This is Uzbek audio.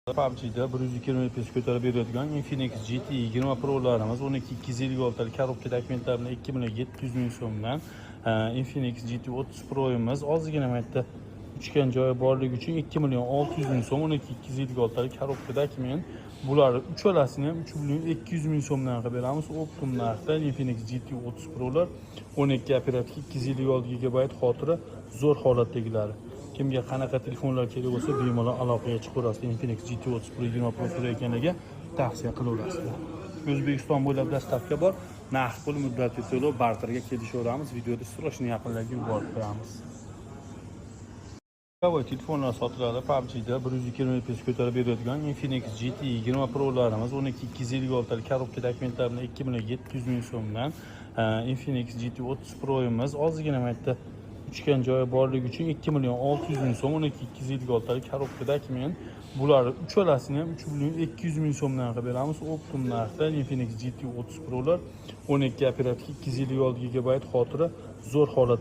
PUBG'da 120 FPS ko'tarib beradigan Infinix GT 20 Pro'larimiz 12 256 korobka dokumentlar bilan 2 ming so'mdan Infinix GT 30 Pro'imiz ozgina mayda uchgan joyi borligi uchun 2 600 so'm 12 256 korobka dokument. Bular uchalasini ham 3 so'mdan qilib beramiz. Optim narxda Infinix GT 30 Pro'lar 12 operativ 256 GB xotira zo'r holatdagilari. Kimga qanaqa telefonlar kerak bo'lsa bemalol aloqaga chiqaverasizlar. Infinix GT 30 Pro 20 Pro ekaniga tavsiya qilaverasizlar. O'zbekiston bo'ylab dastavka bor. Narx pul muddati to'lov barterga kelishaveramiz. Videoda srochni yaqinlarga yuborib qo'yamiz. Havoy telefonlar sotiladi. PUBG'da 120 FPS ko'tarib beradigan Infinix GT 20 Pro'larimiz 12 256 korobka dokumentlar bilan 2 so'mdan Infinix GT 30 Pro'imiz ozgina mayda uchgan joyi borligi uchun 2 600 so'm 12 256 korobka dokument. Bular uchalasini ham 3 so'mdan qilib beramiz. Optim narxda Infinix GT 30 Pro'lar 12 operativ 256 GB xotira zo'r holat